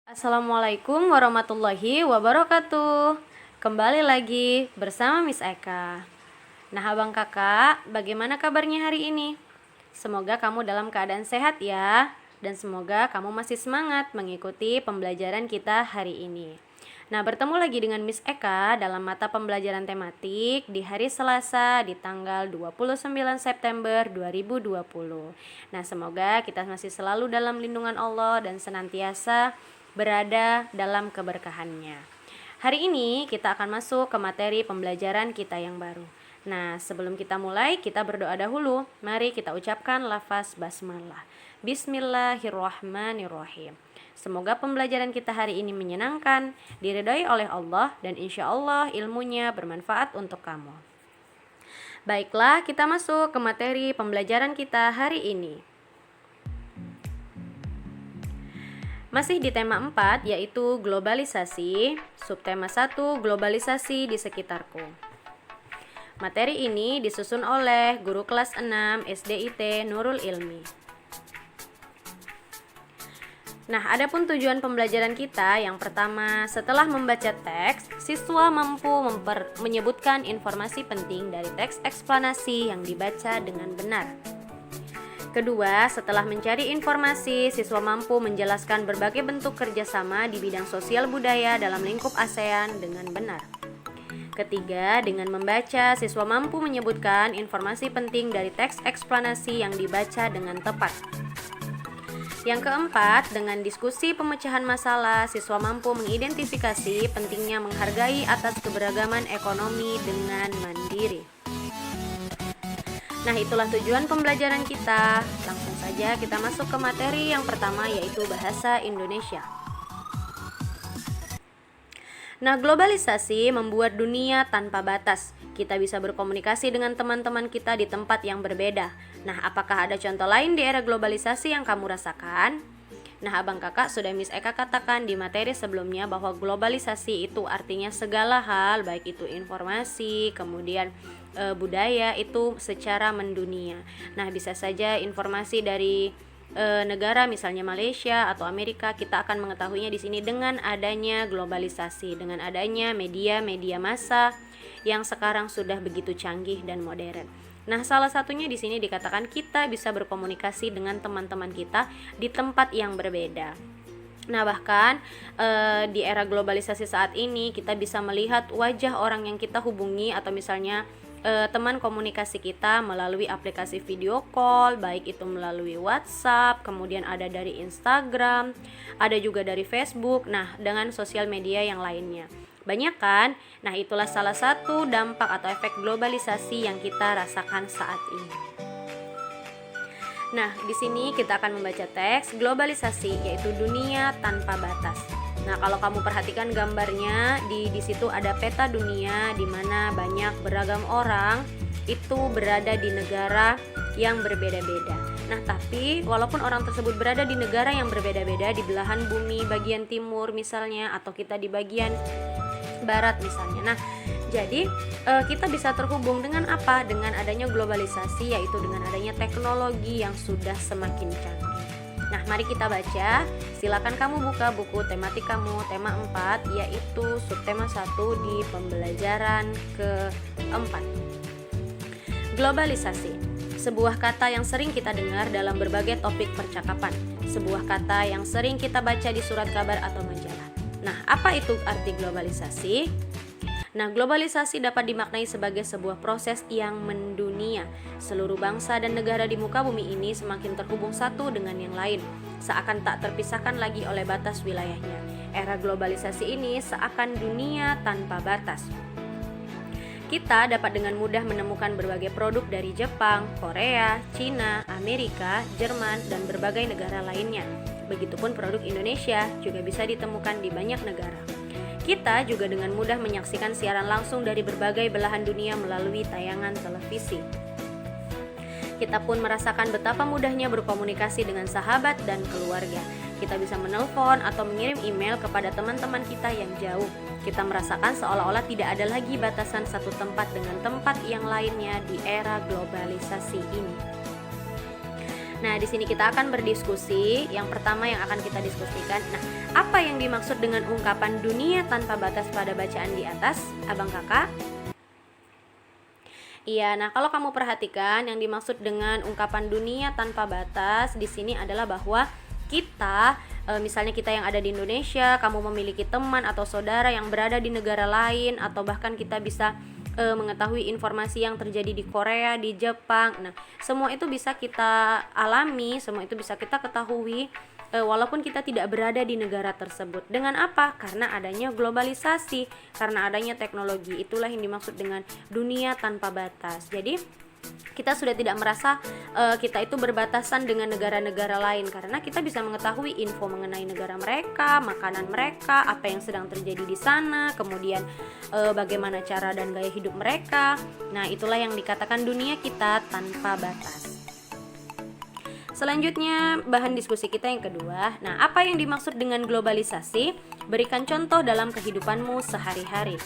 Assalamualaikum warahmatullahi wabarakatuh. Kembali lagi bersama Miss Eka. Nah abang kakak, bagaimana kabarnya hari ini? Semoga kamu dalam keadaan sehat ya. Dan semoga kamu masih semangat mengikuti pembelajaran kita hari ini. Nah bertemu lagi dengan Miss Eka dalam mata pembelajaran tematik di hari Selasa di tanggal 29 September 2020. Nah semoga kita masih selalu dalam lindungan Allah dan senantiasa berada dalam keberkahannya. Hari ini kita akan masuk ke materi pembelajaran kita yang baru. Nah sebelum kita mulai, kita berdoa dahulu. Mari kita ucapkan lafaz basmalah. Bismillahirrahmanirrahim. Semoga pembelajaran kita hari ini menyenangkan, diridhai oleh Allah, dan insya Allah ilmunya bermanfaat untuk kamu. Baiklah, kita masuk ke materi pembelajaran kita hari ini. Masih di tema 4, yaitu globalisasi, subtema 1, globalisasi di sekitarku. Materi ini disusun oleh guru kelas 6 SDIT Nurul Ilmi. Nah, adapun tujuan pembelajaran kita, yang pertama, setelah membaca teks, siswa mampu menyebutkan informasi penting dari teks eksplanasi yang dibaca dengan benar. Kedua, setelah mencari informasi, siswa mampu menjelaskan berbagai bentuk kerjasama di bidang sosial budaya dalam lingkup ASEAN dengan benar. Ketiga, dengan membaca, siswa mampu menyebutkan informasi penting dari teks eksplanasi yang dibaca dengan tepat. Yang keempat, dengan diskusi pemecahan masalah, siswa mampu mengidentifikasi pentingnya menghargai atas keberagaman ekonomi dengan mandiri. Nah, itulah tujuan pembelajaran kita. Langsung saja kita masuk ke materi yang pertama, yaitu bahasa Indonesia. Nah, globalisasi membuat dunia tanpa batas. Kita bisa berkomunikasi dengan teman-teman kita di tempat yang berbeda. Nah, apakah ada contoh lain di era globalisasi yang kamu rasakan? Nah, abang kakak sudah Miss Eka katakan di materi sebelumnya bahwa globalisasi itu artinya segala hal, baik itu informasi, kemudian budaya itu secara mendunia. Nah, bisa saja informasi dari negara misalnya Malaysia atau Amerika, kita akan mengetahuinya di sini dengan adanya globalisasi, dengan adanya media-media massa yang sekarang sudah begitu canggih dan modern. Nah, salah satunya di sini dikatakan kita bisa berkomunikasi dengan teman-teman kita di tempat yang berbeda. Nah, bahkan di era globalisasi saat ini kita bisa melihat wajah orang yang kita hubungi atau misalnya teman komunikasi kita melalui aplikasi video call, baik itu melalui WhatsApp, kemudian ada dari Instagram, ada juga dari Facebook, nah dengan sosial media yang lainnya. Banyak kan? Nah, itulah salah satu dampak atau efek globalisasi yang kita rasakan saat ini. Nah, di sini kita akan membaca teks globalisasi, yaitu dunia tanpa batas. Nah, kalau kamu perhatikan gambarnya, di situ ada peta dunia di mana banyak beragam orang itu berada di negara yang berbeda-beda. Nah, tapi walaupun orang tersebut berada di negara yang berbeda-beda, di belahan bumi bagian timur misalnya, atau kita di bagian barat misalnya. Nah, jadi kita bisa terhubung dengan apa? Dengan adanya globalisasi, yaitu dengan adanya teknologi yang sudah semakin canggih. Nah, mari kita baca. Silakan kamu buka buku tematik kamu, tema 4, yaitu subtema 1 di pembelajaran keempat. Globalisasi, sebuah kata yang sering kita dengar dalam berbagai topik percakapan, sebuah kata yang sering kita baca di surat kabar atau majalah. Nah, apa itu arti globalisasi? Nah, globalisasi dapat dimaknai sebagai sebuah proses yang mendunia. Seluruh bangsa dan negara di muka bumi ini semakin terhubung satu dengan yang lain, seakan tak terpisahkan lagi oleh batas wilayahnya. Era globalisasi ini seakan dunia tanpa batas. Kita dapat dengan mudah menemukan berbagai produk dari Jepang, Korea, Cina, Amerika, Jerman, dan berbagai negara lainnya. Begitupun produk Indonesia juga bisa ditemukan di banyak negara. Kita juga dengan mudah menyaksikan siaran langsung dari berbagai belahan dunia melalui tayangan televisi. Kita pun merasakan betapa mudahnya berkomunikasi dengan sahabat dan keluarga. Kita bisa menelpon atau mengirim email kepada teman-teman kita yang jauh. Kita merasakan seolah-olah tidak ada lagi batasan satu tempat dengan tempat yang lainnya di era globalisasi ini. Nah, di sini kita akan berdiskusi. Yang pertama yang akan kita diskusikan, Apa yang dimaksud dengan ungkapan dunia tanpa batas pada bacaan di atas, abang kakak? Iya, nah kalau kamu perhatikan yang dimaksud dengan ungkapan dunia tanpa batas di sini adalah bahwa kita, misalnya kita yang ada di Indonesia, kamu memiliki teman atau saudara yang berada di negara lain, atau bahkan kita bisa mengetahui informasi yang terjadi di Korea, di Jepang. Nah, semua itu bisa kita alami, semua itu bisa kita ketahui walaupun kita tidak berada di negara tersebut. Dengan apa? Karena adanya globalisasi, karena adanya teknologi. Itulah yang dimaksud dengan dunia tanpa batas. Jadi kita sudah tidak merasa kita itu berbatasan dengan negara-negara lain, karena kita bisa mengetahui info mengenai negara mereka, makanan mereka, apa yang sedang terjadi di sana, kemudian bagaimana cara dan gaya hidup mereka. Nah, itulah yang dikatakan dunia kita tanpa batas. Selanjutnya, bahan diskusi kita yang kedua. Nah, apa yang dimaksud dengan globalisasi? Berikan contoh dalam kehidupanmu sehari-hari.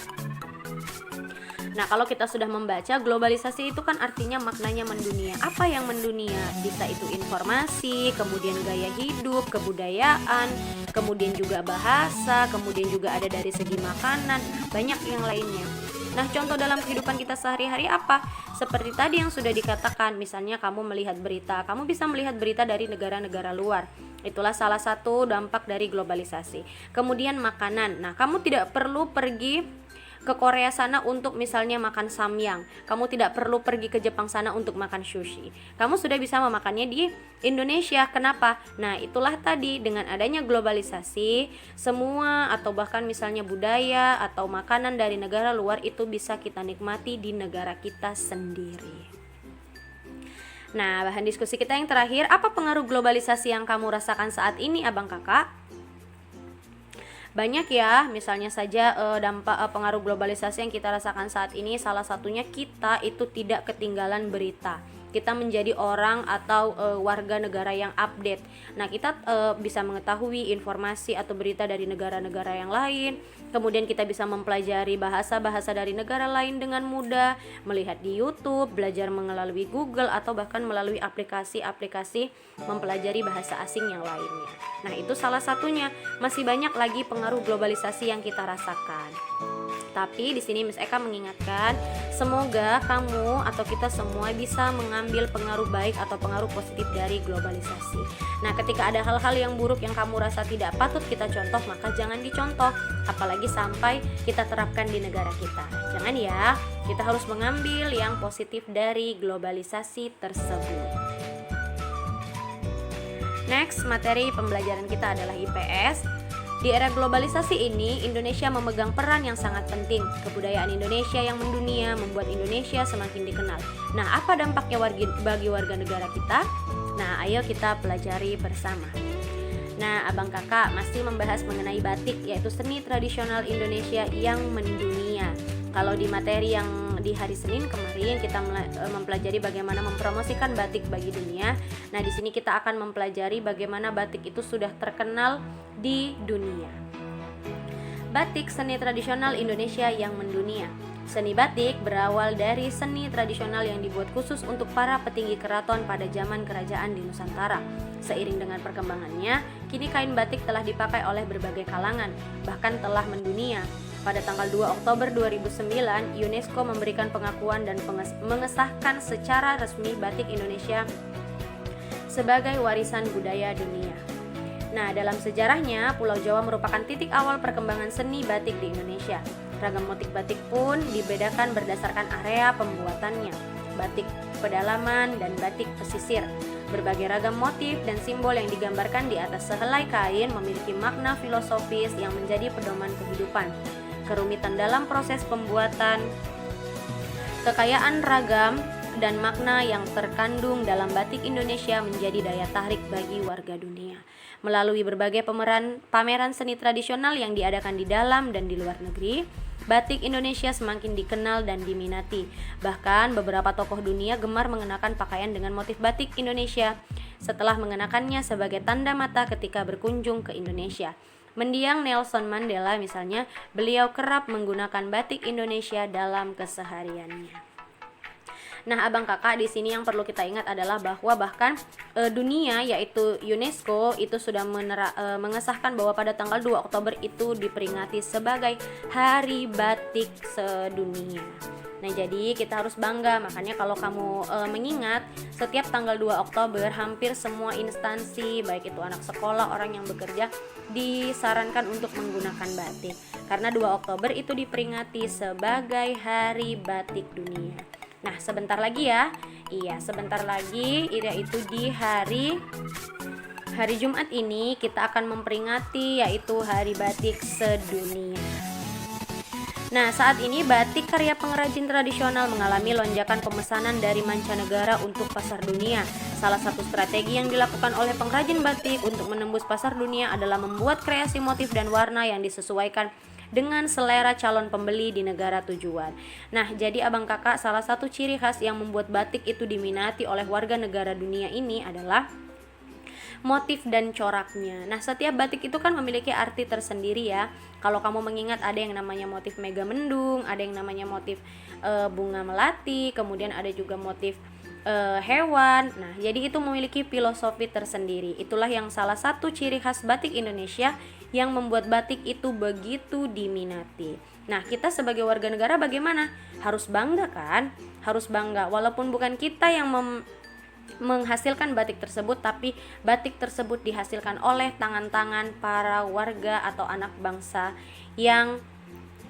Nah, kalau kita sudah membaca, globalisasi itu kan artinya maknanya mendunia. Apa yang mendunia? Bisa itu informasi, kemudian gaya hidup, kebudayaan, kemudian juga bahasa, kemudian juga ada dari segi makanan, banyak yang lainnya. Nah, contoh dalam kehidupan kita sehari-hari apa? Seperti tadi yang sudah dikatakan, misalnya kamu melihat berita, kamu bisa melihat berita dari negara-negara luar. Itulah salah satu dampak dari globalisasi. Kemudian makanan. Nah, kamu tidak perlu pergi ke Korea sana untuk misalnya makan samyang. Kamu tidak perlu pergi ke Jepang sana untuk makan sushi. Kamu sudah bisa memakannya di Indonesia. Kenapa? Nah, itulah tadi, dengan adanya globalisasi, semua atau bahkan misalnya budaya atau makanan dari negara luar itu bisa kita nikmati di negara kita sendiri. Nah, bahan diskusi kita yang terakhir, apa pengaruh globalisasi yang kamu rasakan saat ini, abang kakak? Banyak ya, misalnya saja dampak pengaruh globalisasi yang kita rasakan saat ini, salah satunya kita itu tidak ketinggalan berita. Kita menjadi orang atau warga negara yang update. Nah, kita bisa mengetahui informasi atau berita dari negara-negara yang lain. Kemudian kita bisa mempelajari bahasa-bahasa dari negara lain dengan mudah, melihat di YouTube, belajar melalui Google, atau bahkan melalui aplikasi-aplikasi mempelajari bahasa asing yang lainnya. Nah, itu salah satunya. Masih banyak lagi pengaruh globalisasi yang kita rasakan. Tapi di sini Miss Eka mengingatkan, semoga kamu atau kita semua bisa mengambil pengaruh baik atau pengaruh positif dari globalisasi. Nah, ketika ada hal-hal yang buruk yang kamu rasa tidak patut kita contoh, maka jangan dicontoh, apalagi sampai kita terapkan di negara kita. Jangan ya, kita harus mengambil yang positif dari globalisasi tersebut. Next, materi pembelajaran kita adalah IPS. Di era globalisasi ini, Indonesia memegang peran yang sangat penting. Kebudayaan Indonesia yang mendunia membuat Indonesia semakin dikenal. Nah, apa dampaknya bagi warga negara kita? Nah, ayo kita pelajari bersama. Nah, abang kakak masih membahas mengenai batik, yaitu seni tradisional Indonesia yang mendunia. Kalau di materi yang di hari Senin kemarin kita mempelajari bagaimana mempromosikan batik bagi dunia. Nah, di sini kita akan mempelajari bagaimana batik itu sudah terkenal di dunia. Batik, seni tradisional Indonesia yang mendunia. Seni batik berawal dari seni tradisional yang dibuat khusus untuk para petinggi keraton pada zaman kerajaan di Nusantara. Seiring dengan perkembangannya, kini kain batik telah dipakai oleh berbagai kalangan, bahkan telah mendunia. Pada tanggal 2 Oktober 2009, UNESCO memberikan pengakuan dan mengesahkan secara resmi batik Indonesia sebagai warisan budaya dunia. Nah, dalam sejarahnya, Pulau Jawa merupakan titik awal perkembangan seni batik di Indonesia. Ragam motif batik pun dibedakan berdasarkan area pembuatannya, batik pedalaman dan batik pesisir. Berbagai ragam motif dan simbol yang digambarkan di atas sehelai kain memiliki makna filosofis yang menjadi pedoman kehidupan. Kerumitan dalam proses pembuatan, kekayaan ragam, dan makna yang terkandung dalam batik Indonesia menjadi daya tarik bagi warga dunia. Melalui berbagai pameran seni tradisional yang diadakan di dalam dan di luar negeri, batik Indonesia semakin dikenal dan diminati. Bahkan beberapa tokoh dunia gemar mengenakan pakaian dengan motif batik Indonesia setelah mengenakannya sebagai tanda mata ketika berkunjung ke Indonesia. Mendiang Nelson Mandela misalnya, beliau kerap menggunakan batik Indonesia dalam kesehariannya. Nah, abang kakak di sini yang perlu kita ingat adalah bahwa bahkan dunia yaitu UNESCO itu sudah mengesahkan bahwa pada tanggal 2 Oktober itu diperingati sebagai Hari Batik Sedunia. Nah, jadi kita harus bangga. Makanya kalau kamu mengingat setiap tanggal 2 Oktober hampir semua instansi, baik itu anak sekolah, orang yang bekerja, disarankan untuk menggunakan batik. Karena 2 Oktober itu diperingati sebagai Hari Batik Dunia. Nah, sebentar lagi ya. Iya, sebentar lagi, yaitu di hari Jumat ini kita akan memperingati yaitu Hari Batik Sedunia. Nah, saat ini batik karya pengrajin tradisional mengalami lonjakan pemesanan dari mancanegara untuk pasar dunia. Salah satu strategi yang dilakukan oleh pengrajin batik untuk menembus pasar dunia adalah membuat kreasi motif dan warna yang disesuaikan dengan selera calon pembeli di negara tujuan. Nah, jadi abang kakak, salah satu ciri khas yang membuat batik itu diminati oleh warga negara dunia ini adalah motif dan coraknya. Nah, setiap batik itu kan memiliki arti tersendiri ya. Kalau kamu mengingat ada yang namanya motif mega mendung, ada yang namanya motif bunga melati, kemudian ada juga motif hewan. Nah, jadi itu memiliki filosofi tersendiri. Itulah yang salah satu ciri khas batik Indonesia yang membuat batik itu begitu diminati. Nah, kita sebagai warga negara bagaimana? Harus bangga kan? Harus bangga walaupun bukan kita yang menghasilkan batik tersebut, tapi batik tersebut dihasilkan oleh tangan-tangan para warga atau anak bangsa yang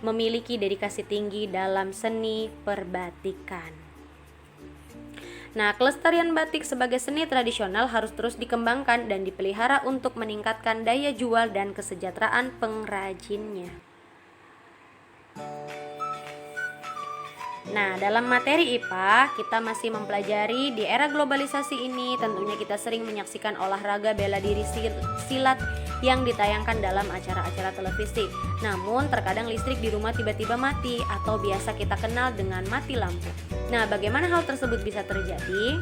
memiliki dedikasi tinggi dalam seni perbatikan. Nah, kelestarian batik sebagai seni tradisional harus terus dikembangkan dan dipelihara untuk meningkatkan daya jual dan kesejahteraan pengrajinnya. Nah, dalam materi IPA, kita masih mempelajari di era globalisasi ini, tentunya kita sering menyaksikan olahraga bela diri silat yang ditayangkan dalam acara-acara televisi. Namun, terkadang listrik di rumah tiba-tiba mati atau biasa kita kenal dengan mati lampu. Nah, bagaimana hal tersebut bisa terjadi?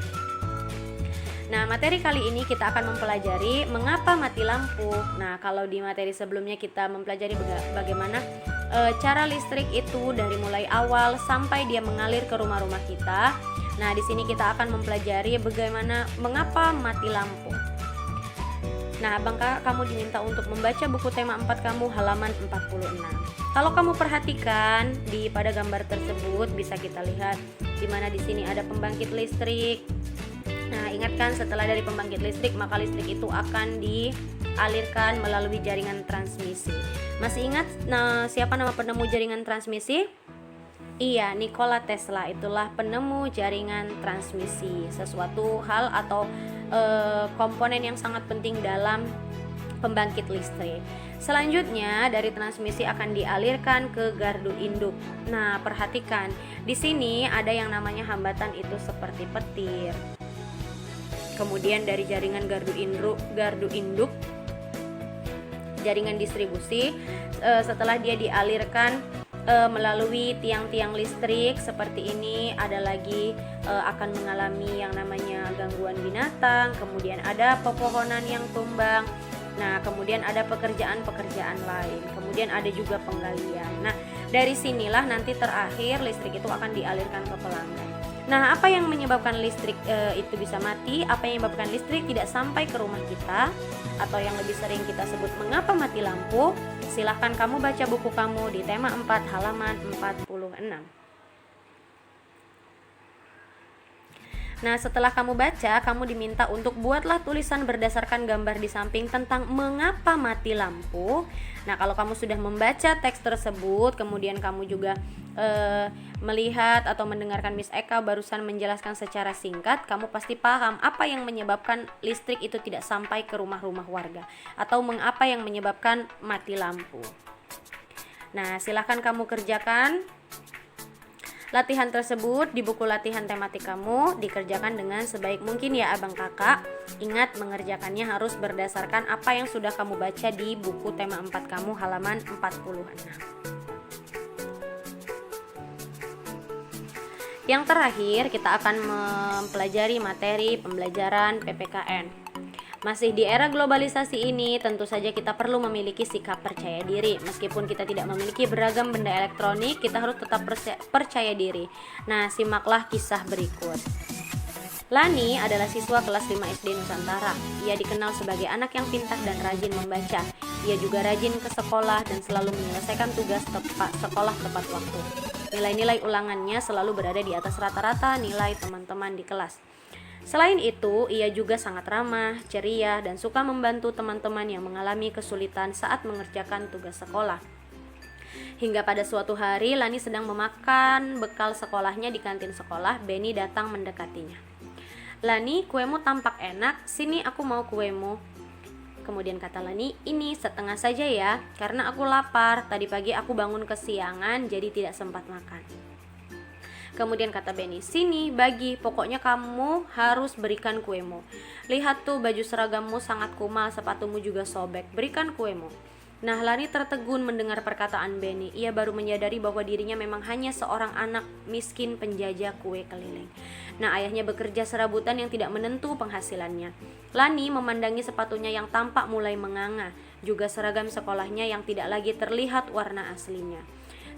Nah, materi kali ini kita akan mempelajari mengapa mati lampu. Nah, kalau di materi sebelumnya kita mempelajari bagaimana cara listrik itu dari mulai awal sampai dia mengalir ke rumah-rumah kita. Nah, di sini kita akan mempelajari bagaimana mengapa mati lampu. Nah, abang kakak, kamu diminta untuk membaca buku tema 4 kamu halaman 46. Kalau kamu perhatikan pada gambar tersebut bisa kita lihat di mana di sini ada pembangkit listrik. Nah, ingatkan setelah dari pembangkit listrik maka listrik itu akan dialirkan melalui jaringan transmisi. Masih ingat siapa nama penemu jaringan transmisi? Iya, Nikola Tesla. Itulah penemu jaringan transmisi, sesuatu hal atau komponen yang sangat penting dalam pembangkit listrik. Selanjutnya dari transmisi akan dialirkan ke gardu induk. Nah, perhatikan di sini ada yang namanya hambatan itu seperti petir. Kemudian dari jaringan gardu induk, jaringan distribusi, setelah dia dialirkan melalui tiang-tiang listrik seperti ini, ada lagi akan mengalami yang namanya gangguan binatang, kemudian ada pepohonan yang tumbang. Nah, kemudian ada pekerjaan-pekerjaan lain, kemudian ada juga penggalian. Nah, dari sinilah nanti terakhir listrik itu akan dialirkan ke pelanggan. Nah, apa yang menyebabkan listrik itu bisa mati? Apa yang menyebabkan listrik tidak sampai ke rumah kita? Atau yang lebih sering kita sebut mengapa mati lampu? Silahkan kamu baca buku kamu di tema 4 halaman 46. Nah, setelah kamu baca, kamu diminta untuk buatlah tulisan berdasarkan gambar di samping tentang mengapa mati lampu. Nah, kalau kamu sudah membaca teks tersebut, kemudian kamu juga melihat atau mendengarkan Miss Eka barusan menjelaskan secara singkat, kamu pasti paham apa yang menyebabkan listrik itu tidak sampai ke rumah-rumah warga atau mengapa yang menyebabkan mati lampu. Nah, silahkan kamu kerjakan latihan tersebut di buku latihan tematik kamu, dikerjakan dengan sebaik mungkin ya abang kakak. Ingat, mengerjakannya harus berdasarkan apa yang sudah kamu baca di buku tema 4 kamu halaman 46. Yang terakhir, kita akan mempelajari materi pembelajaran PPKN. Masih di era globalisasi ini, tentu saja kita perlu memiliki sikap percaya diri. Meskipun kita tidak memiliki beragam benda elektronik, kita harus tetap percaya diri. Nah, simaklah kisah berikut. Lani adalah siswa kelas 5 SD Nusantara. Ia dikenal sebagai anak yang pintar dan rajin membaca. Ia juga rajin ke sekolah dan selalu menyelesaikan tugas sekolah tepat waktu. Nilai-nilai ulangannya selalu berada di atas rata-rata nilai teman-teman di kelas. Selain itu, ia juga sangat ramah, ceria, dan suka membantu teman-teman yang mengalami kesulitan saat mengerjakan tugas sekolah. Hingga pada suatu hari, Lani sedang memakan bekal sekolahnya di kantin sekolah. Benny datang mendekatinya. "Lani, kuemu tampak enak, sini aku mau kuemu." Kemudian kata Lani, "Ini setengah saja ya, karena aku lapar. Tadi pagi aku bangun kesiangan, jadi tidak sempat makan." Kemudian kata Benny, "Sini, bagi, pokoknya kamu harus berikan kuemu. Lihat tuh, baju seragammu sangat kumal, sepatumu juga sobek, berikan kuemu." Nah, Lani tertegun mendengar perkataan Benny. Ia baru menyadari bahwa dirinya memang hanya seorang anak miskin penjajah kue keliling. Nah, ayahnya bekerja serabutan yang tidak menentu penghasilannya. Lani memandangi sepatunya yang tampak mulai menganga, juga seragam sekolahnya yang tidak lagi terlihat warna aslinya.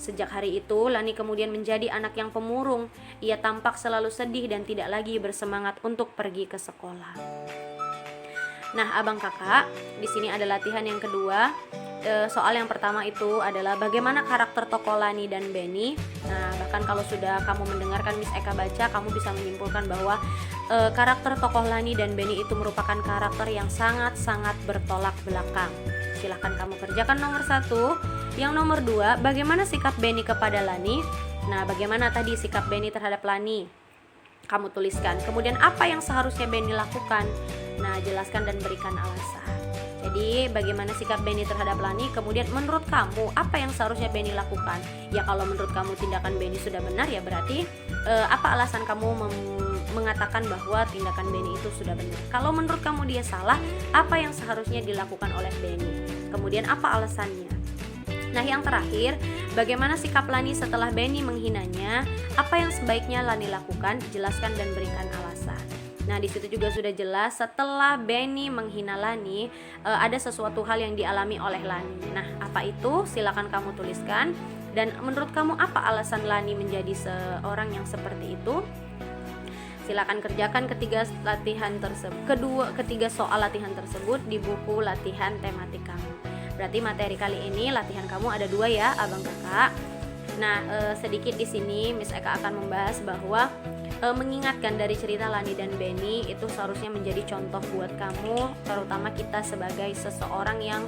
Sejak hari itu, Lani kemudian menjadi anak yang pemurung. Ia tampak selalu sedih dan tidak lagi bersemangat untuk pergi ke sekolah. Nah, abang kakak, di sini ada latihan yang kedua. Soal yang pertama itu adalah bagaimana karakter tokoh Lani dan Benny. Nah, bahkan kalau sudah kamu mendengarkan Miss Eka baca, kamu bisa menyimpulkan bahwa karakter tokoh Lani dan Benny itu merupakan karakter yang sangat-sangat bertolak belakang. Silahkan kamu kerjakan nomor 1. Yang nomor 2, bagaimana sikap Benny kepada Lani? Nah, bagaimana tadi sikap Benny terhadap Lani? Kamu tuliskan. Kemudian apa yang seharusnya Benny lakukan? Nah, jelaskan dan berikan alasan. Jadi bagaimana sikap Benny terhadap Lani? Kemudian menurut kamu apa yang seharusnya Benny lakukan? Ya kalau menurut kamu tindakan Benny sudah benar, ya berarti apa alasan kamu mengatakan bahwa tindakan Benny itu sudah benar? Kalau menurut kamu dia salah, apa yang seharusnya dilakukan oleh Benny? Kemudian apa alasannya? Nah, yang terakhir, bagaimana sikap Lani setelah Benny menghinanya? Apa yang sebaiknya Lani lakukan? Jelaskan dan berikan alasan. Nah, di situ juga sudah jelas setelah Benny menghina Lani, ada sesuatu hal yang dialami oleh Lani. Nah, apa itu? Silakan kamu tuliskan. Dan menurut kamu apa alasan Lani menjadi seorang yang seperti itu? Silakan kerjakan ketiga soal latihan tersebut di buku latihan tematik kamu. Berarti materi kali ini latihan kamu ada 2 ya, abang kakak. Nah, sedikit di sini Miss Eka akan membahas bahwa mengingatkan dari cerita Lani dan Benny itu seharusnya menjadi contoh buat kamu, terutama kita sebagai seseorang yang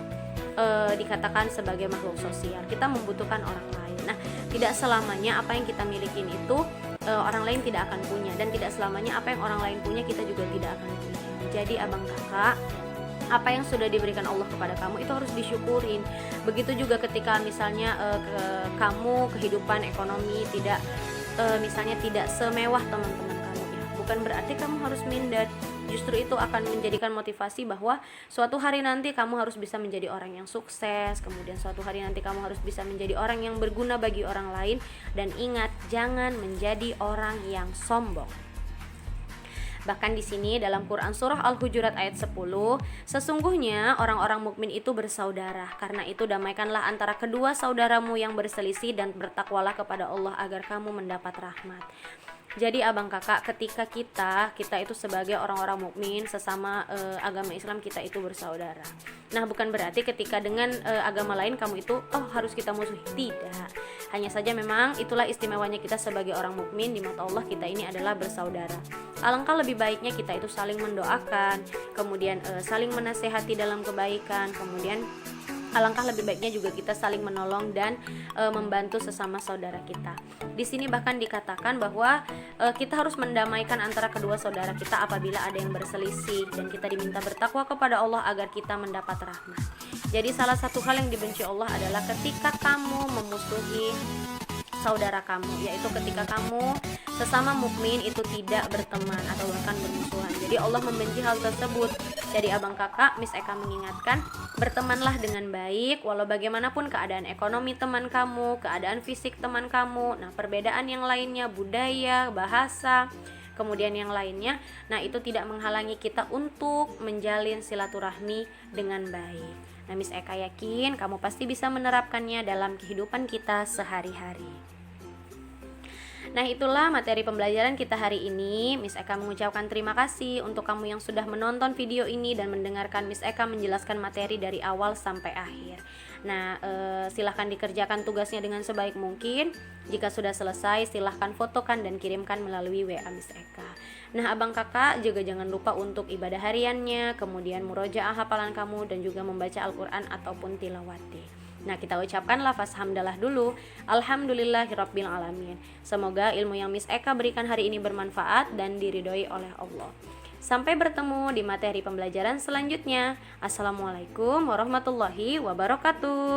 dikatakan sebagai makhluk sosial. Kita membutuhkan orang lain. Nah, tidak selamanya apa yang kita milikin itu orang lain tidak akan punya, dan tidak selamanya apa yang orang lain punya kita juga tidak akan punya. Jadi abang kakak, apa yang sudah diberikan Allah kepada kamu itu harus disyukurin. Begitu juga ketika misalnya kamu kehidupan ekonomi misalnya tidak semewah teman-teman kamu, ya bukan berarti kamu harus minder. Justru itu akan menjadikan motivasi bahwa suatu hari nanti kamu harus bisa menjadi orang yang sukses. Kemudian suatu hari nanti kamu harus bisa menjadi orang yang berguna bagi orang lain. Dan ingat, jangan menjadi orang yang sombong. Bahkan di sini dalam Quran surah Al-Hujurat ayat 10, sesungguhnya orang-orang mukmin itu bersaudara. Karena itu damaikanlah antara kedua saudaramu yang berselisih dan bertakwalah kepada Allah agar kamu mendapat rahmat. Jadi abang kakak, ketika kita itu sebagai orang-orang mukmin sesama agama Islam, kita itu bersaudara. Nah, bukan berarti ketika dengan agama lain kamu itu harus kita musuhi, tidak. Hanya saja memang itulah istimewanya kita sebagai orang mukmin, di mata Allah kita ini adalah bersaudara. Alangkah lebih baiknya kita itu saling mendoakan, kemudian saling menasehati dalam kebaikan, kemudian alangkah lebih baiknya juga kita saling menolong dan membantu sesama saudara kita. Di sini bahkan dikatakan bahwa kita harus mendamaikan antara kedua saudara kita apabila ada yang berselisih, dan kita diminta bertakwa kepada Allah agar kita mendapat rahmat. Jadi salah satu hal yang dibenci Allah adalah ketika kamu memusuhi saudara kamu, yaitu ketika kamu sesama mukmin itu tidak berteman atau bahkan bermusuhan. Jadi Allah membenci hal tersebut. Jadi abang kakak, Miss Eka mengingatkan, bertemanlah dengan baik walau bagaimanapun keadaan ekonomi teman kamu, keadaan fisik teman kamu. Nah, perbedaan yang lainnya, budaya, bahasa, kemudian yang lainnya. Nah, itu tidak menghalangi kita untuk menjalin silaturahmi dengan baik. Nah, Miss Eka yakin kamu pasti bisa menerapkannya dalam kehidupan kita sehari-hari. Nah, itulah materi pembelajaran kita hari ini. Miss Eka mengucapkan terima kasih untuk kamu yang sudah menonton video ini dan mendengarkan Miss Eka menjelaskan materi dari awal sampai akhir. Nah, silahkan dikerjakan tugasnya dengan sebaik mungkin. Jika sudah selesai, silahkan fotokan dan kirimkan melalui WA Miss Eka. Nah, abang kakak juga jangan lupa untuk ibadah hariannya, kemudian murojaah hafalan kamu, dan juga membaca Al-Quran ataupun tilawati. Nah, kita ucapkan lafaz hamdalah dulu. Alhamdulillahirabbil alamin. Semoga ilmu yang Miss Eka berikan hari ini bermanfaat dan diridhoi oleh Allah. Sampai bertemu di materi pembelajaran selanjutnya. Assalamualaikum warahmatullahi wabarakatuh.